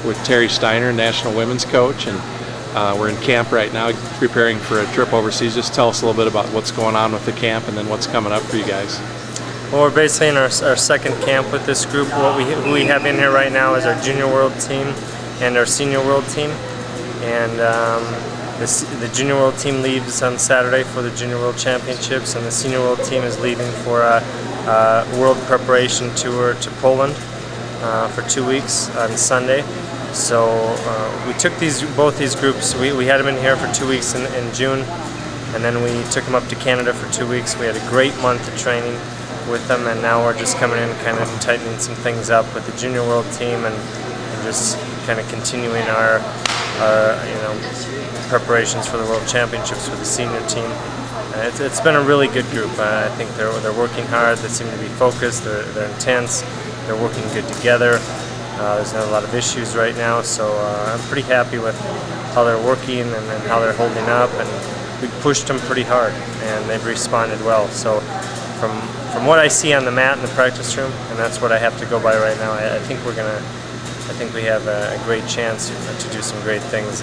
with Terry Steiner, national women's coach, and we're in camp right now preparing for a trip overseas. Just tell us a little bit about what's going on with the camp and then what's coming up for you guys. Well, we're basically in our second camp with this group. Who we have in here right now is our junior world team and our senior world team. And the junior world team leaves on Saturday for the junior world championships, and the senior world team is leaving for a world preparation tour to Poland for 2 weeks on Sunday. So we took both these groups. We had them in here for 2 weeks in June, and then we took them up to Canada for 2 weeks. We had a great month of training with them, and now we're just coming in kind of tightening some things up with the junior world team and just kind of continuing our preparations for the world championships with the senior team. It's been a really good group. I think they're working hard. They seem to be focused. They're intense. They're working good together. There's not a lot of issues right now, so I'm pretty happy with how they're working and how they're holding up. And we pushed them pretty hard, and they've responded well. So from what I see on the mat in the practice room, and that's what I have to go by right now, I think we have a great chance to do some great things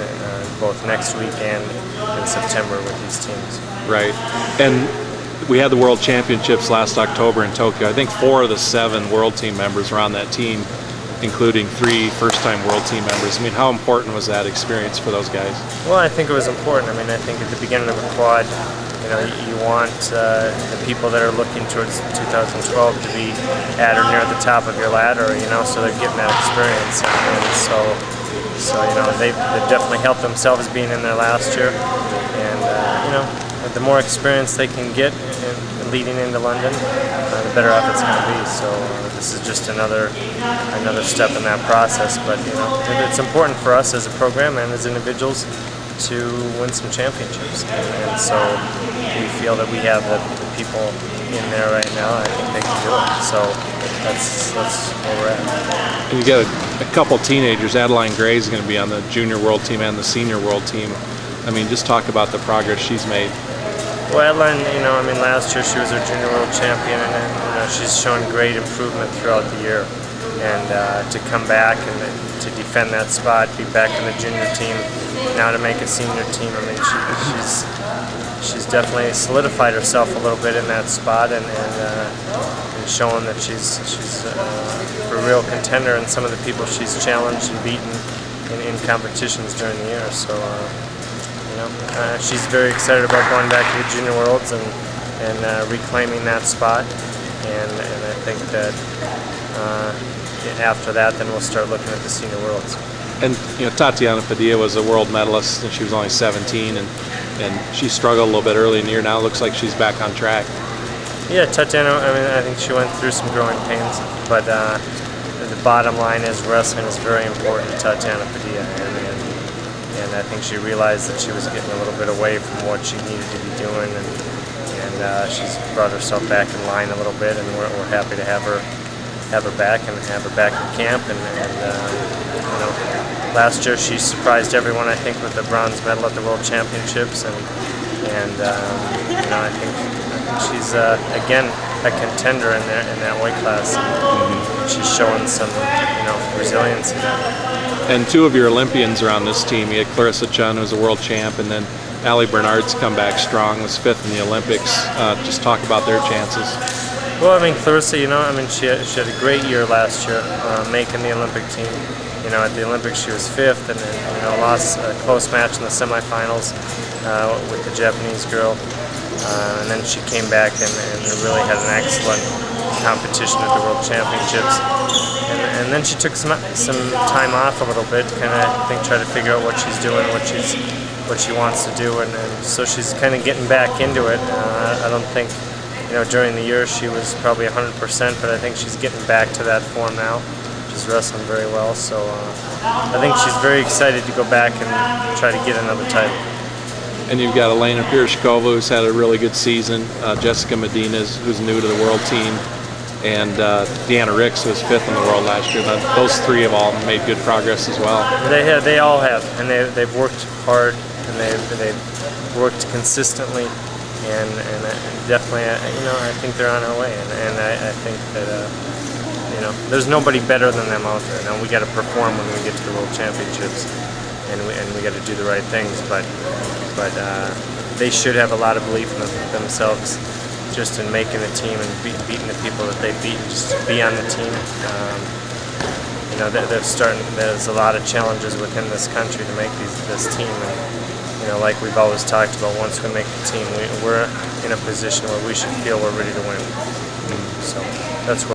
both next week and in September with these teams. Right. And we had the World Championships last October in Tokyo. I think 4 of the 7 World Team members were on that team, including 3 first-time World Team members. I mean, how important was that experience for those guys? Well, I think it was important. I mean, I think at the beginning of a quad, you want the people that are looking towards 2012 to be at or near the top of your ladder, so they're getting that experience. And so they've definitely helped themselves being in there last year. And, the more experience they can get leading into London, the better off it's going to be. So this is just another step in that process. But, it's important for us as a program and as individuals to win some championships, and so we feel that we have the people in there right now. I think they can do it. So that's where we're at. And you got a couple teenagers. Adeline Gray is going to be on the junior world team and the senior world team. I mean, just talk about the progress she's made. Well, Adeline, last year she was our junior world champion, and she's shown great improvement throughout the year. And to come back and to defend that spot, be back in the junior team, now to make a senior team. I mean, she's definitely solidified herself a little bit in that spot, and showing that she's a real contender in some of the people she's challenged and beaten in competitions during the year. So she's very excited about going back to the junior worlds and reclaiming that spot. And I think that after that, then we'll start looking at the senior worlds. And Tatiana Padilla was a world medalist, and she was only 17, and she struggled a little bit early in the year. Now it looks like she's back on track. Yeah, Tatiana, I think she went through some growing pains, but the bottom line is wrestling is very important to Tatiana Padilla, and I think she realized that she was getting a little bit away from what she needed to be doing, and she's brought herself back in line a little bit, and we're happy to have her back and have her back in camp. And last year she surprised everyone, I think, with the bronze medal at the World Championships, and I think she's again a contender in that weight class. She's showing some resilience. And 2 of your Olympians are on this team. You had Clarissa Chun, who's a world champ, and then Allie Bernard's come back strong, was 5th in the Olympics. Just talk about their chances. Well, Clarissa, she had a great year last year, making the Olympic team. At the Olympics she was 5th, and then lost a close match in the semifinals with the Japanese girl. And then she came back and really had an excellent competition at the World Championships. And then she took some time off a little bit, kind of try to figure out what she's doing, what she wants to do, and so she's kind of getting back into it. I don't think during the year she was probably 100%, but I think she's getting back to that form now. She's wrestling very well, so I think she's very excited to go back and try to get another title. And you've got Elena Pirshkova, who's had a really good season, Jessica Medina, who's new to the world team, and Deanna Ricks, who was 5th in the world last year. Those 3 have all made good progress as well. They all have, and they've worked hard, and they've worked consistently, and definitely, I think they're on our way, and I think that there's nobody better than them out there. Now we got to perform when we get to the World Championships, and we got to do the right things. But they should have a lot of belief in themselves, just in making the team and beating the people that they beat, just to be on the team. There's a lot of challenges within this country to make this team, and like we've always talked about, once we make the team, we're in a position where we should feel we're ready to win. So that's what.